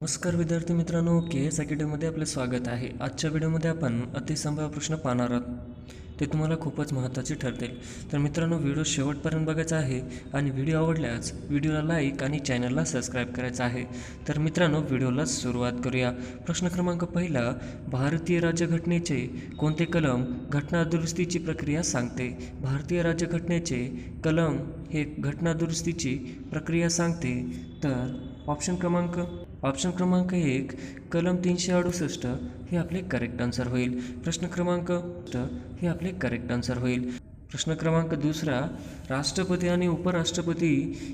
नमस्कार विद्यार्थी मित्रांनो, KS अकॅडमीमध्ये आपले स्वागत आहे। आजच्या व्हिडिओमध्ये आपण अतिसंभाव्य प्रश्न पाहणार आहोत। ते तुम्हाला खूपच महत्त्वाचे ठरतील। तर मित्रांनो, व्हिडिओ शेवटपर्यंत बघायचा आहे आणि व्हिडिओ आवडल्यास व्हिडिओला लाईक आणि चॅनलला सबस्क्राईब करायचं आहे। तर मित्रांनो, व्हिडिओला सुरुवात करूया। प्रश्न क्रमांक पहिला, भारतीय राज्यघटनेचे कोणते कलम घटना दुरुस्तीची प्रक्रिया सांगते? भारतीय राज्यघटनेचे कलम हे घटना दुरुस्तीची प्रक्रिया सांगते। तर ऑप्शन क्रमांक 1 कलम 368 हे आपले करेक्ट आन्सर होईल। प्रश्न क्रमांक हे आपले करेक्ट आन्सर होईल। प्रश्न क्रमांक दुसरा, राष्ट्रपती आणि उपराष्ट्रपती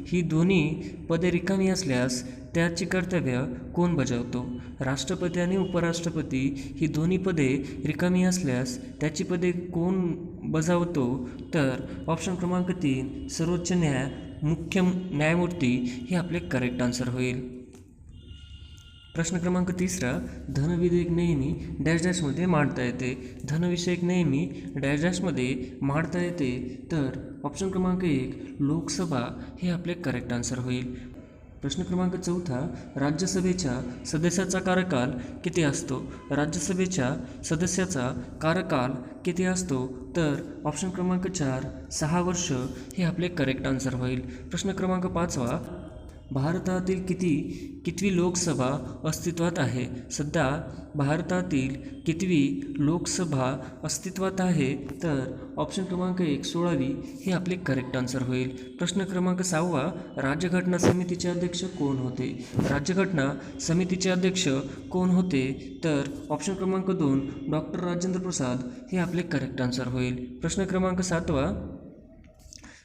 ही दोन्ही पदे रिकामी असल्यास त्याची कर्तव्य कोण बजावतो? राष्ट्रपती आणि उपराष्ट्रपती ही दोन्ही पदे रिकामी असल्यास त्याची पदे कोण बजावतो? तर ऑप्शन क्रमांक 3 सर्वोच्च मुख्य न्यायमूर्ती हे आपले करेक्ट आन्सर होईल। प्रश्न क्रमांक तिसरा, धनविधेयक नेहमी डॅश डॅशमध्ये मांडता येते? धनविषयक नेहमी डॅश डॅशमध्ये मांडता येते। तर ऑप्शन क्रमांक 1 लोकसभा हे आपले करेक्ट आन्सर होईल। प्रश्न क्रमांक चौथा, राज्यसभेच्या सदस्याचा कार्यकाल किती असतो? राज्यसभेच्या सदस्याचा कार्यकाल किती असतो? तर ऑप्शन क्रमांक 4 6 वर्ष हे आपले करेक्ट आन्सर होईल। प्रश्न क्रमांक 5वा, भारतातील कितवी लोकसभा अस्तित्वात आहे? सध्या भारतातील कितवी लोकसभा अस्तित्वात आहे? तर ऑप्शन क्रमांक 1 16वी हे आपले करेक्ट आन्सर होईल। प्रश्न क्रमांक 6वा, राज्यघटना समितीचे अध्यक्ष कोण होते? राज्यघटना समितीचे अध्यक्ष कोण होते? तर ऑप्शन क्रमांक 2 डॉक्टर राजेंद्र प्रसाद हे आपले करेक्ट आन्सर होईल। प्रश्न क्रमांक 7वा,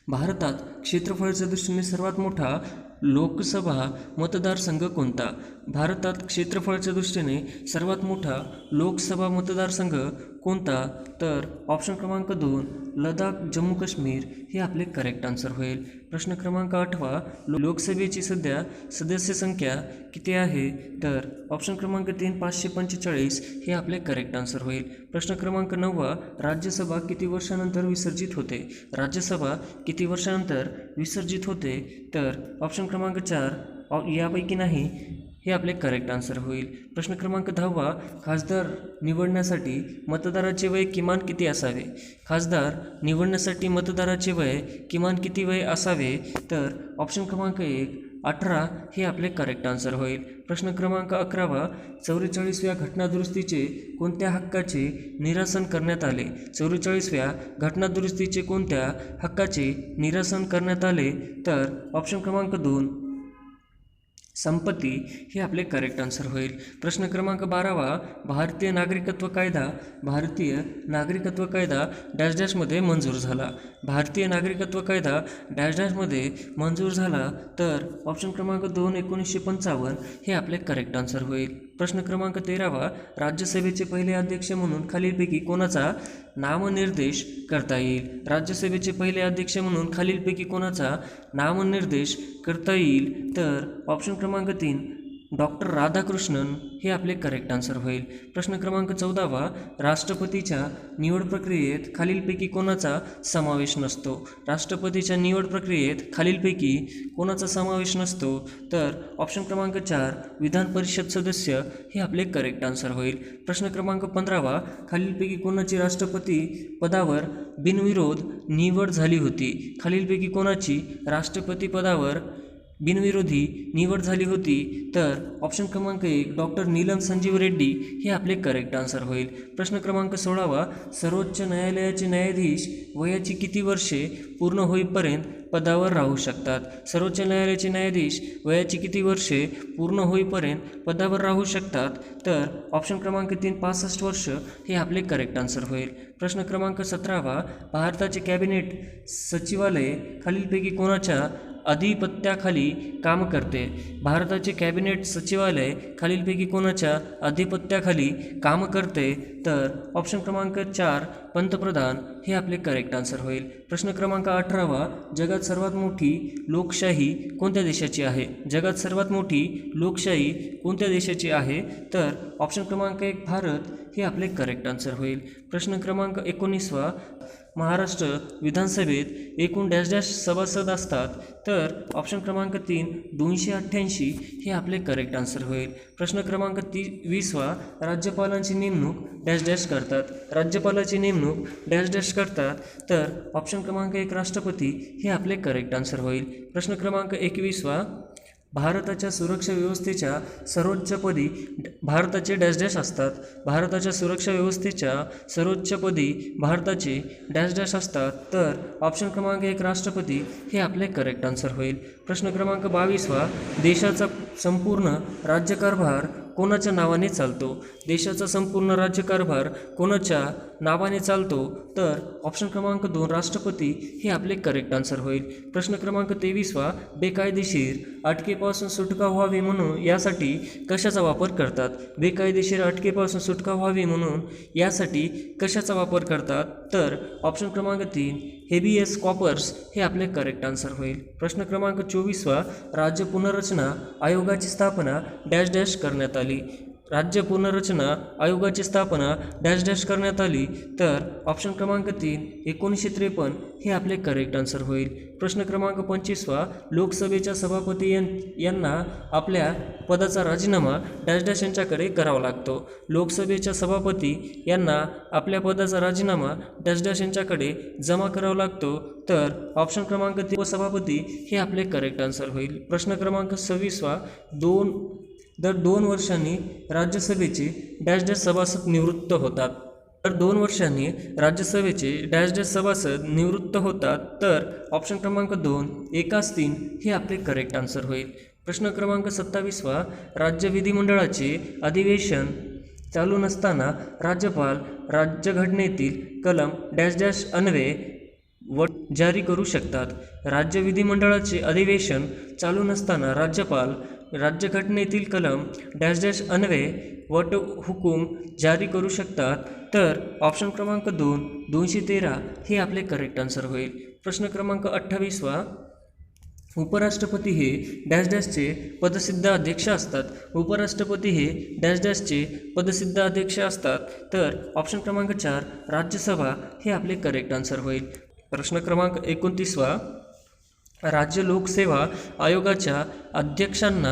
भारतात क्षेत्रफळाच्या दृष्टीने सर्वात मोठा लोकसभा मतदारसंघ कोणता? भारतात क्षेत्रफळाच्या दृष्टीने सर्वात मोठा लोकसभा मतदारसंघ कोणता? तर ऑप्शन क्रमांक 2 लडाख जम्मू काश्मीर हे आपले करेक्ट आन्सर होईल। प्रश्न क्रमांक 8वा, लोकसभेची सध्या सदस्य संख्या किती आहे? तर ऑप्शन क्रमांक 3 545 हे आपले करेक्ट आन्सर होईल। प्रश्न क्रमांक 9वा, राज्यसभा किती वर्षानंतर विसर्जित होते? राज्यसभा किती वर्षानंतर विसर्जित होते? तर ऑप्शन क्रमांक 4 यापैकी नाही हे आपले करेक्ट आन्सर होईल। प्रश्न क्रमांक 10वा, खासदार निवडण्यासाठी मतदाराचे वय किमान किती असावे? खासदार निवडण्यासाठी मतदाराचे वय किमान किती वय असावे? तर ऑप्शन क्रमांक 1 18 हे आपले करेक्ट आन्सर होईल। प्रश्न क्रमांक 11वा, 44व्या घटनादुरुस्तीचे कोणत्या हक्काचे निरसन करण्यात आले? 44व्या घटनादुरुस्तीचे कोणत्या हक्काचे निरसन करण्यात आले? तर ऑप्शन क्रमांक 2 संपत्ती हे आपले करेक्ट आन्सर होईल। प्रश्न क्रमांक 12वा, भारतीय नागरिकत्व कायदा डॅश डॅशमध्ये मंजूर झाला? भारतीय नागरिकत्व कायदा डॅश डॅशमध्ये मंजूर झाला? तर ऑप्शन क्रमांक 2 1955 हे आपले करेक्ट आन्सर होईल। प्रश्न क्रमांक 13वा, राज्यसभेचे पहिले अध्यक्ष म्हणून खालीलपैकी कोणाचा नामनिर्देश करता येईल? राज्यसभेचे पहिले अध्यक्ष म्हणून खालीलपैकी कोणाचा नामनिर्देश करता येईल? तर ऑप्शन क्रमांक 3 डॉक्टर राधाकृष्णन हे आपले करेक्ट आन्सर होईल। प्रश्न क्रमांक 14वा, राष्ट्रपतीच्या निवड प्रक्रियेत खालीलपैकी कोणाचा समावेश नसतो? राष्ट्रपतीच्या निवड प्रक्रियेत खालीलपैकी कोणाचा समावेश नसतो? तर ऑप्शन क्रमांक 4 विधान परिषद सदस्य हे आपले करेक्ट आन्सर होईल। प्रश्न क्रमांक 15वा, खालीलपैकी कोणाची राष्ट्रपती पदावर बिनविरोध निवड झाली होती? खालीलपैकी कोणाची राष्ट्रपती पदावर बिनविरोधी निवड झाली होती? तर ऑप्शन क्रमांक 1 डॉक्टर नीलम संजीव रेड्डी हे आपले करेक्ट आन्सर होईल। प्रश्न क्रमांक 16वा, सर्वोच्च न्यायालयाचे न्यायाधीश वयाची किती वर्षे पूर्ण होईपर्यंत पदावर राहू शकतात? सर्वोच्च न्यायालयाचे न्यायाधीश वयाची किती वर्षे पूर्ण होईपर्यंत पदावर राहू शकतात? तर ऑप्शन क्रमांक 3 65 वर्ष हे आपले करेक्ट आन्सर होईल। प्रश्न क्रमांक 17वा, भारताचे कॅबिनेट सचिवालय खालीलपैकी कोणाच्या अधिपत्याखाली काम करते? भारताचे कॅबिनेट सचिवालय खालीलपैकी कोणाच्या अधिपत्याखाली काम करते? तर ऑप्शन क्रमांक 4 पंतप्रधान हे आपले करेक्ट आन्सर होईल। प्रश्न क्रमांक 18वा, जगात सर्वात मोठी लोकशाही कोणत्या देशाची आहे? जगात सर्वात मोठी लोकशाही कोणत्या देशाची आहे? तर ऑप्शन क्रमांक 1 भारत हे आपले करेक्ट आन्सर होईल. प्रश्न क्रमांक 19वा, महाराष्ट्र विधानसभेत एकूण डॅश डॅश सभासद असतात, तर ऑप्शन क्रमांक 3 288 हे आपले करेक्ट आन्सर होईल. प्रश्न क्रमांक 20वा, राज्यपालांची नेमणूक डॅश डॅश करतात. राज्यपालाची नेमणूक डॅश डॅश करतात, तर ऑप्शन क्रमांक 1 राष्ट्रपती हे आपले करेक्ट आन्सर होईल. प्रश्न क्रमांक 21वा, भारताच्या सुरक्षा व्यवस्थेच्या सर्वोच्चपदी भारताचे डॅश डॅश असतात. भारताच्या सुरक्षा व्यवस्थेच्या सर्वोच्चपदी भारताचे डॅश डॅश असतात, तर ऑप्शन क्रमांक 1 राष्ट्रपती हे आपले करेक्ट आन्सर होईल. प्रश्न क्रमांक 22वा, देशाचा संपूर्ण राज्यकारभार कोणाच्या नावाने चालतो. देशाचा संपूर्ण राज्यकारभार कोणाच्या नावाने चालतो, तर ऑप्शन क्रमांक 2 राष्ट्रपती हे आपले करेक्ट आन्सर होईल. प्रश्न क्रमांक 23वा, बेकायदेशीर अटकेपासून सुटका व्हावी म्हणून यासाठी कशाचा वापर करतात. बेकायदेशीर अटकेपासून सुटका व्हावी म्हणून यासाठी कशाचा वापर करतात, तर ऑप्शन क्रमांक 3 हेबियस कॉपर्स हे आपले करेक्ट आन्सर होईल. प्रश्न क्रमांक 24वा, राज्य पुनर्रचना आयोगाची स्थापना डॅश डॅश करण्यात आली. राज्य पुनर्रचना आयोगाची स्थापना डॅश डॅश करण्यात आली, तर ऑप्शन क्रमांक 3 1953 हे आपले करेक्ट आन्सर होईल. प्रश्न क्रमांक 25वा, लोकसभेच्या सभापती यांना आपल्या पदाचा राजीनामा डॅश डॅश यांच्याकडे करावा लागतो. लोकसभेच्या सभापती यांना आपल्या पदाचा राजीनामा डॅश डॅश यांच्याकडे जमा करावा लागतो, तर ऑप्शन क्रमांक 3 सभापती हे आपले करेक्ट आन्सर होईल. प्रश्न क्रमांक 26वा, दर 2 वर्षांनी राज्यसभेचे डॅश डॅश सभासद निवृत्त होतात. दर 2 वर्षांनी राज्यसभेचे डॅश डॅश सभासद निवृत्त होतात, तर ऑप्शन क्रमांक 2 1/3 हे आपले करेक्ट आन्सर होईल. प्रश्न क्रमांक 27वा, राज्य विधिमंडळाचे अधिवेशन चालू नसताना राज्यपाल राज्यघटनेतील कलम डॅश डॅश अन्वये वट जारी करू शकतात. राज्य विधिमंडळाचे अधिवेशन चालू नसताना राज्यपाल राज्यघटनेतील कलम डॅश डॅश अन्वये वट हुकूम जारी करू शकतात, तर ऑप्शन क्रमांक 2 213 हे आपले करेक्ट आन्सर होईल. प्रश्न क्रमांक 28वा, उपराष्ट्रपती हे डॅश डॅशचे पदसिद्ध अध्यक्ष असतात. उपराष्ट्रपती हे डॅश डॅशचे पदसिद्ध अध्यक्ष असतात, तर ऑप्शन क्रमांक 4 राज्यसभा हे आपले करेक्ट आन्सर होईल. प्रश्न क्रमांक 29वा, राज्य लोकसेवा आयोगाच्या अध्यक्षांना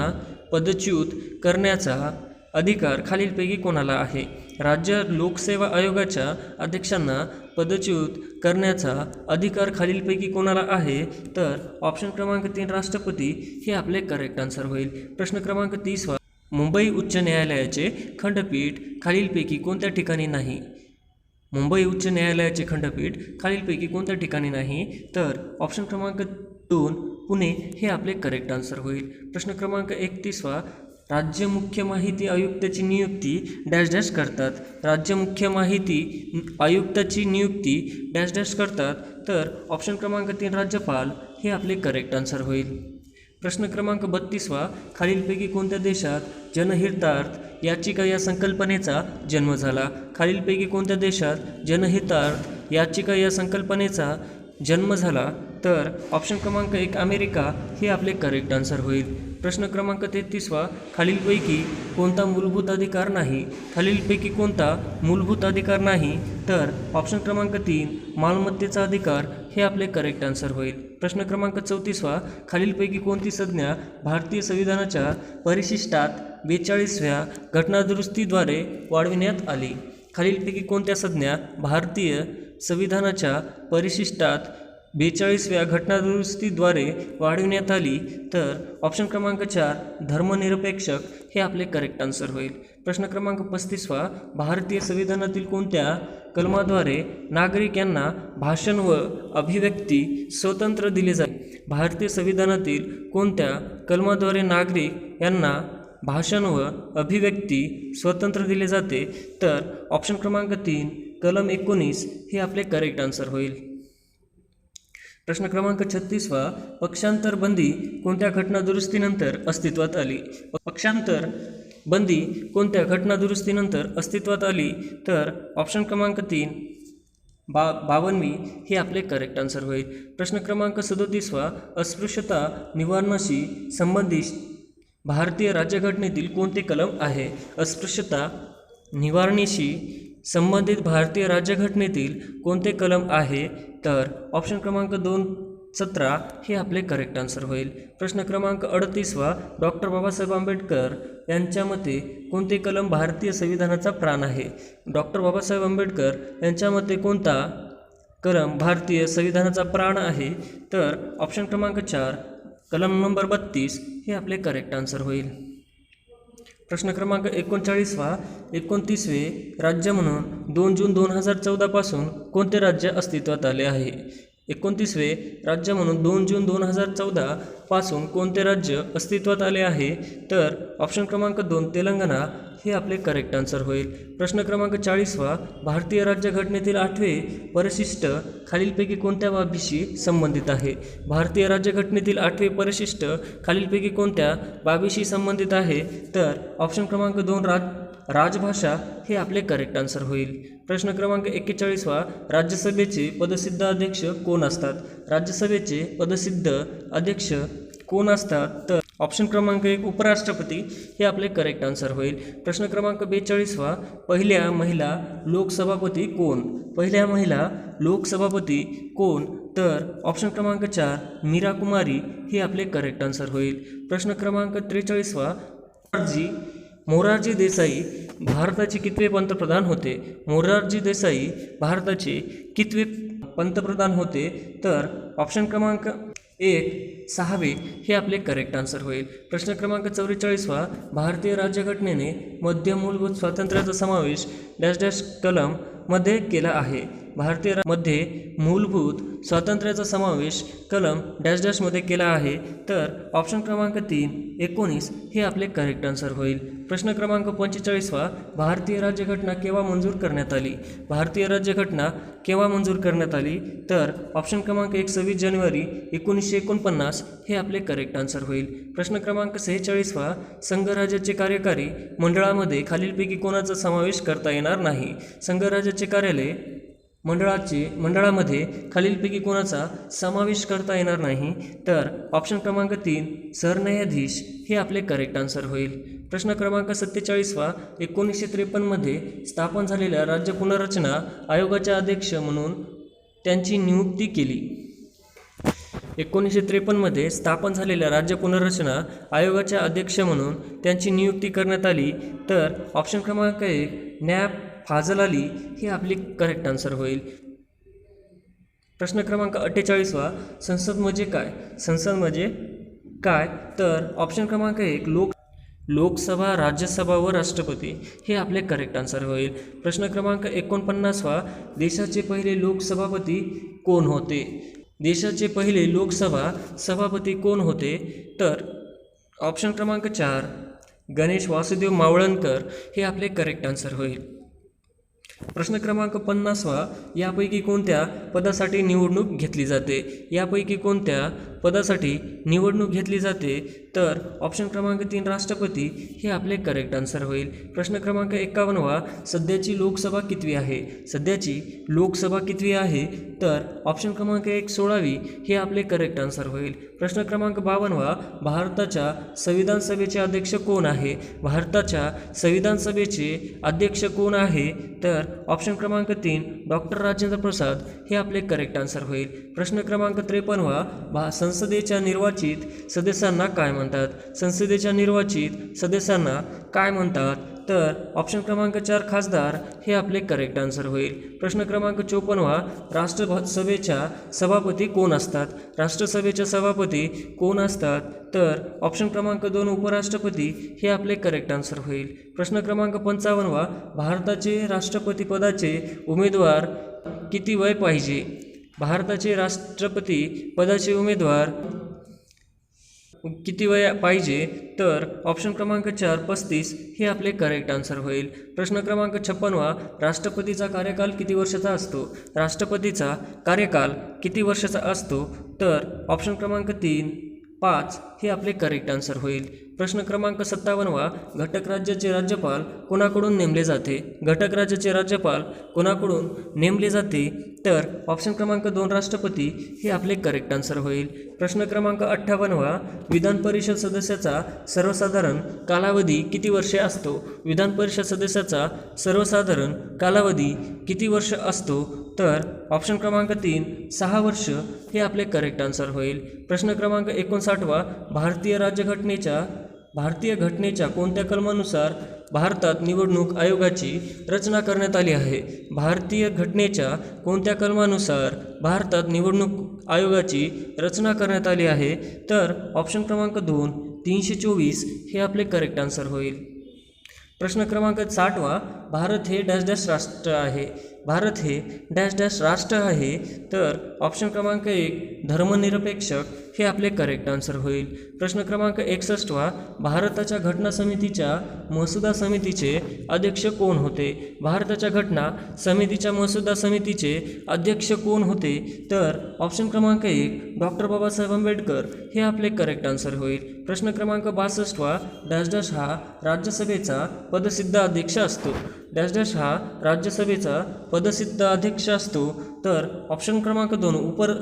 पदच्युत करण्याचा अधिकार खालीलपैकी कोणाला आहे. राज्य लोकसेवा आयोगाच्या अध्यक्षांना पदच्युत करण्याचा अधिकार खालीलपैकी कोणाला आहे, तर ऑप्शन क्रमांक 3 राष्ट्रपती हे आपले करेक्ट आन्सर होईल. प्रश्न क्रमांक 30वा, मुंबई उच्च न्यायालयाचे खंडपीठ खालीलपैकी कोणत्या ठिकाणी नाही. मुंबई उच्च न्यायालयाचे खंडपीठ खालीलपैकी कोणत्या ठिकाणी नाही, तर ऑप्शन क्रमांक 2 पुणे हे आपले करेक्ट आन्सर होईल. प्रश्न क्रमांक 31वा, राज्य मुख्य माहिती आयुक्ताची नियुक्ती डॅश डॅश करतात. राज्य मुख्य माहिती आयुक्ताची नियुक्ती डॅश डॅश करतात, तर ऑप्शन क्रमांक 3 राज्यपाल हे आपले करेक्ट आन्सर होईल. प्रश्न क्रमांक 32वा, खालीलपैकी कोणत्या देशात जनहितार्थ याचिका या संकल्पनेचा जन्म झाला. खालीलपैकी कोणत्या देशात जनहितार्थ याचिका या संकल्पनेचा जन्म झाला, तर ऑप्शन क्रमांक 1 अमेरिका हे आपले करेक्ट आन्सर होईल. प्रश्न क्रमांक 33वा, खालीलपैकी कोणता मूलभूत अधिकार नाही. खालीलपैकी कोणता मूलभूत अधिकार नाही, तर ऑप्शन क्रमांक 3 मालमत्तेचा अधिकार हे आपले करेक्ट आन्सर होईल. प्रश्न क्रमांक 34वा, खालीलपैकी कोणती संज्ञा भारतीय संविधानाच्या परिशिष्टात 42व्या घटनादुरुस्तीद्वारे वाढविण्यात आली. खालीलपैकी कोणत्या संज्ञा भारतीय संविधानाच्या परिशिष्टात 42व्या घटनादुरुस्तीद्वारे वाढविण्यात आली, तर ऑप्शन क्रमांक 4 धर्मनिरपेक्षक हे आपले करेक्ट आन्सर होईल. प्रश्न क्रमांक 35वा, भारतीय संविधानातील कोणत्या कलमाद्वारे नागरिक यांना भाषण व अभिव्यक्ती स्वतंत्र दिले जाते. भारतीय संविधानातील कोणत्या कलमाद्वारे नागरिक यांना भाषण व अभिव्यक्ती स्वतंत्र दिले जाते, तर ऑप्शन क्रमांक 3 कलम 19 हे आपले करेक्ट आन्सर होईल. प्रश्न क्रमांक 36वा, पक्षांतर बंदी कोणत्या घटनादुरुस्तीनंतर अस्तित्वात आली. पक्षांतर बंदी कोणत्या घटनादुरुस्तीनंतर अस्तित्वात आली, तर ऑप्शन क्रमांक 3 52वी हे आपले करेक्ट आन्सर होईल. प्रश्न क्रमांक 37वा, अस्पृश्यता निवारणाशी संबंधित भारतीय राज्यघटनेतील कोणते कलम आहे. अस्पृश्यता निवारणीशी संबंधित भारतीय राज्यघटनेतील कोणते कलम आहे? तर ऑप्शन क्रमांक 217 हे आपले करेक्ट आन्सर होईल. प्रश्न क्रमांक 38 डॉक्टर बाबासाहेब आंबेडकर यांच्या मते कोणते कलम भारतीय संविधानाचा प्राण आहे? डॉक्टर बाबासाहेब आंबेडकर यांच्या मते कोणता कलम भारतीय संविधानाचा प्राण आहे? तर ऑप्शन क्रमांक 4 कलम नंबर 32 हे आपले करेक्ट आन्सर होईल. प्रश्न क्रमांक 39 राज्य म्हणून 2 जून 2014 पासून कोणते राज्य अस्तित्वात आले आहे? 29 राज्य म्हणून 2 जून 2014 पासून कोणते राज्य अस्तित्वात आले आहे? तर ऑप्शन क्रमांक 2 तेलंगणा हे आपले करेक्ट आन्सर होईल. प्रश्न क्रमांक 40 भारतीय राज्यघटनेतील 8वे परिशिष्ट खालीलपैकी कोणत्या बाबीशी संबंधित आहे? भारतीय राज्यघटनेतील 8वे परिशिष्ट खालीलपैकी कोणत्या बाबीशी संबंधित आहे? तर ऑप्शन क्रमांक 2 राजभाषा हे आपले करेक्ट आन्सर होईल. प्रश्न क्रमांक 41 राज्यसभेचे पदसिद्ध अध्यक्ष कोण असतात? राज्यसभेचे पदसिद्ध अध्यक्ष कोण असतात? तर ऑप्शन क्रमांक 1 उपराष्ट्रपती हे आपले करेक्ट आन्सर होईल. प्रश्न क्रमांक 42 पहिल्या महिला लोकसभापती कोण? पहिल्या महिला लोकसभापती कोण? तर ऑप्शन क्रमांक 4 मीरा कुमारी हे आपले करेक्ट आन्सर होईल. प्रश्न क्रमांक 43 मोरारजी देसाई भारताचे कितवे पंतप्रधान होते? मोरारजी देसाई भारताचे कितवे पंतप्रधान होते? तर ऑप्शन क्रमांक 1 6वे हे आपले करेक्ट आन्सर होईल. प्रश्न क्रमांक 44 भारतीय राज्यघटनेने मध्य मूलभूत स्वातंत्र्याचा समावेश डॅश डॅश कलम मध्ये केला आहे. भारतीय मध्ये मूलभूत स्वातंत्र्याचा समावेश कलम डॅश डॅशमध्ये केला आहे. तर ऑप्शन क्रमांक 3 19 हे आपले करेक्ट आन्सर होईल. प्रश्न क्रमांक 45 भारतीय राज्यघटना केव्हा मंजूर करण्यात आली? भारतीय राज्यघटना केव्हा मंजूर करण्यात आली? तर ऑप्शन क्रमांक 1 26 जानेवारी 1949 हे आपले करेक्ट आन्सर होईल. प्रश्न क्रमांक 46 संघराज्याचे कार्यकारी मंडळामध्ये खालीलपैकी कोणाचा समावेश करता येणार नाही? संघराज्याचे कार्यालय मंडळामध्ये खालीलपैकी कोणाचा समावेश करता येणार नाही? तर ऑप्शन क्रमांक 3 सरन्यायाधीश हे आपले करेक्ट आन्सर होईल. प्रश्न क्रमांक 47 1953 मध्ये स्थापन झालेल्या राज्य पुनर्रचना आयोगाचे अध्यक्ष म्हणून त्यांची नियुक्ती केली. 1953 मध्ये स्थापन झालेल्या राज्य पुनर्रचना आयोगाच्या अध्यक्ष म्हणून त्यांची नियुक्ती करण्यात आली. तर ऑप्शन क्रमांक 1 नॅब फाजल अली हे आपली करेक्ट आन्सर होईल. प्रश्न क्रमांक 48 संसद म्हणजे काय? संसद म्हणजे काय? तर ऑप्शन क्रमांक 1 लोकसभा, राज्यसभा व राष्ट्रपती हे आपले करेक्ट आन्सर होईल. प्रश्न क्रमांक 49 देशाचे पहिले लोकसभापती कोण होते? देशाचे पहिले लोकसभा सभापती कोण होते? तर ऑप्शन क्रमांक 4 गणेश वासुदेव मावळणकर हे आपले करेक्ट आन्सर होईल. प्रश्न क्रमांक 50 यापैकी कोणत्या पदासाठी निवडणूक घेतली जाते? यापैकी कोणत्या पदासाठी निवडणूक घेतली जाते? तर ऑप्शन क्रमांक 3 राष्ट्रपती हे आपले करेक्ट आन्सर होईल. प्रश्न क्रमांक 51 सध्याची लोकसभा कितवी आहे? सध्याची लोकसभा कितवी आहे? तर ऑप्शन क्रमांक 1 16वी हे आपले करेक्ट आन्सर होईल. प्रश्न क्रमांक 52 भारताच्या संविधान सभेचे अध्यक्ष कोण आहे? भारताच्या संविधान सभेचे अध्यक्ष कोण आहे? तर ऑप्शन क्रमांक 3 डॉक्टर राजेंद्र प्रसाद हे आपले करेक्ट आन्सर होईल. प्रश्न क्रमांक 53 संसदेच्या निर्वाचित सदस्यांना काय म्हणतात? संसदेच्या निर्वाचित सदस्यांना काय म्हणतात? तर ऑप्शन क्रमांक 4 खासदार हे आपले करेक्ट आन्सर होईल. प्रश्न क्रमांक 54 राष्ट्रसभेच्या सभापती कोण असतात? राष्ट्रसभेच्या सभापती कोण असतात? तर ऑप्शन क्रमांक 2 उपराष्ट्रपती हे आपले करेक्ट आन्सर होईल. प्रश्न क्रमांक 55 भारताचे राष्ट्रपती पदाचे उमेदवार किती वय पाहिजे? भारताचे राष्ट्रपती पदाचे उमेदवार किती वय पाहिजे? तर ऑप्शन क्रमांक 4 35 हे आपले करेक्ट आन्सर होईल. प्रश्न क्रमांक 56 राष्ट्रपतीचा कार्यकाल किती वर्षाचा असतो? राष्ट्रपतीचा कार्यकाल किती वर्षाचा असतो? तर ऑप्शन क्रमांक 3 5 हे आपले करेक्ट आन्सर होईल. प्रश्न क्रमांक 57 घटक राज्याचे राज्यपाल कोणाकडून नेमले जाते? घटक राज्याचे राज्यपाल कोणाकडून नेमले जाते? तर ऑप्शन क्रमांक 2 राष्ट्रपती हे आपले करेक्ट आन्सर होईल. प्रश्न क्रमांक 58 विधान परिषद सदस्याचा सर्वसाधारण कालावधी किती वर्षे असतो? विधान परिषद सदस्याचा सर्वसाधारण कालावधी किती वर्ष असतो? तर ऑप्शन क्रमांक 3 6 वर्ष हे आपले करेक्ट आन्सर होईल. प्रश्न क्रमांक 59 भारतीय घटनेच्या कोणत्या कलमानुसार भारतात निवडणूक आयोगाची रचना करण्यात आली आहे? भारतीय घटनेच्या कोणत्या कलमानुसार भारतात निवडणूक आयोगाची रचना करण्यात आली आहे? तर ऑप्शन क्रमांक 2 324 हे आपले करेक्ट आन्सर होईल. प्रश्न क्रमांक 60 भारत हे डॅश डॅश राष्ट्र आहे. भारत हे डॅश डॅश राष्ट्र आहे. तर ऑप्शन क्रमांक 1 धर्मनिरपेक्षक हे आपले करेक्ट आन्सर होईल. प्रश्न क्रमांक 61 भारताच्या घटना समितीच्या मसुदा समितीचे अध्यक्ष कोण होते? भारताच्या घटना समितीच्या मसुदा समितीचे अध्यक्ष कोण होते? तर ऑप्शन क्रमांक 1 डॉक्टर बाबासाहेब आंबेडकर हे आपले करेक्ट आन्सर होईल. प्रश्न क्रमांक 62 डॅश डॅश हा राज्यसभेचा पदसिद्ध अध्यक्ष असतो. डॅश डॅश हा राज्यसभेचा पदसिद्ध अध्यक्ष असतो. तर ऑप्शन क्रमांक 2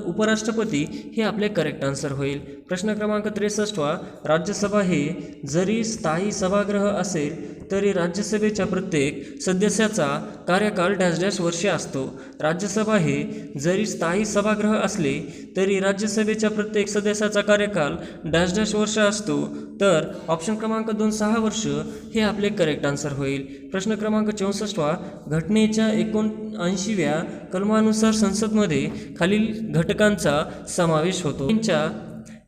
उपराष्ट्रपती हे आपले करेक्ट आन्सर होईल. प्रश्न क्रमांक 63 राज्यसभा हे जरी स्थायी सभागृह असेल तरी राज्यसभेच्या प्रत्येक सदस्याचा कार्यकाल डॅश डॅश वर्षे असतो. राज्यसभा हे जरी स्थायी सभागृह असले तरी राज्यसभेच्या प्रत्येक सदस्याचा कार्यकाल डॅश डॅश वर्ष असतो. तर ऑप्शन क्रमांक 2 6 वर्ष हे आपले करेक्ट आन्सर होईल. प्रश्न क्रमांक 64 घटनेच्या 79व्या कलमानुसार संसदमध्ये खालील घटकांचा समावेश होतो.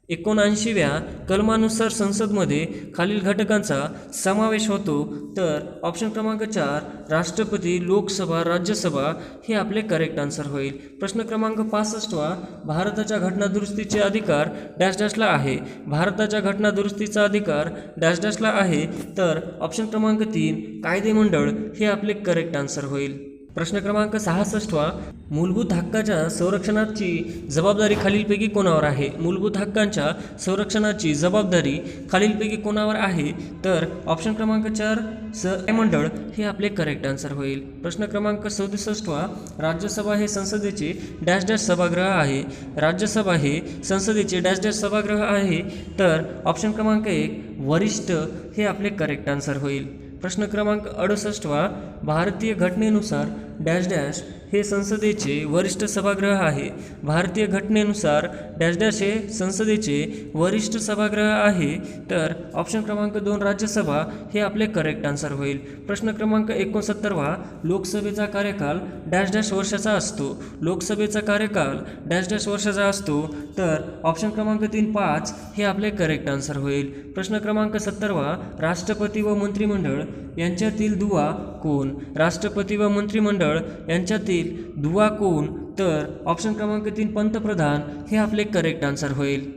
79व्या कलमानुसार संसदमध्ये खालील घटकांचा समावेश होतो. तर ऑप्शन क्रमांक 4 राष्ट्रपती, लोकसभा, राज्यसभा हे आपले करेक्ट आन्सर होईल. प्रश्न क्रमांक 65 भारताच्या घटनादुरुस्तीचे अधिकार डॅश डॅशला आहे. भारताच्या घटनादुरुस्तीचा अधिकार डॅश डॅशला आहे. तर ऑप्शन क्रमांक 3 कायदेमंडळ हे आपले करेक्ट आन्सर होईल. प्रश्न क्रमांक 66 मूलभूत हक्काच्या संरक्षणाची जबाबदारी खालीलपैकी कोणावर आहे? मूलभूत हक्कांच्या संरक्षणाची जबाबदारी खालीलपैकी कोणावर आहे? तर ऑप्शन क्रमांक 4 कायदेमंडळ हे आपले करेक्ट आन्सर होईल. प्रश्न क्रमांक 67 राज्यसभा हे संसदेचे डॅश डॅश सभागृह आहे. राज्यसभा हे संसदेचे डॅश डॅश सभागृह आहे. तर ऑप्शन क्रमांक 1 वरिष्ठ हे आपले करेक्ट आन्सर होईल. प्रश्न क्रमांक 68 भारतीय घटनेनुसार डॅश डॅश हे संसदेचे वरिष्ठ सभागृह आहे. भारतीय घटनेनुसार डॅश डॅश हे संसदेचे वरिष्ठ सभागृह आहे. तर ऑप्शन क्रमांक 2 राज्यसभा हे आपले करेक्ट आन्सर होईल. प्रश्न क्रमांक 69 लोकसभेचा कार्यकाल डॅश डॅश वर्षाचा असतो. लोकसभेचा कार्यकाल डॅश डॅश वर्षाचा असतो. तर ऑप्शन क्रमांक 3 5 हे आपले करेक्ट आन्सर होईल. प्रश्न क्रमांक 70 राष्ट्रपती व मंत्रिमंडळ यांच्यातील दुवा कोण? राष्ट्रपती व मंत्रिमंडळ यांच्यातील दुवा कोण? तर ऑप्शन क्रमांक 3 पंतप्रधान हे आपले करेक्ट आन्सर होईल.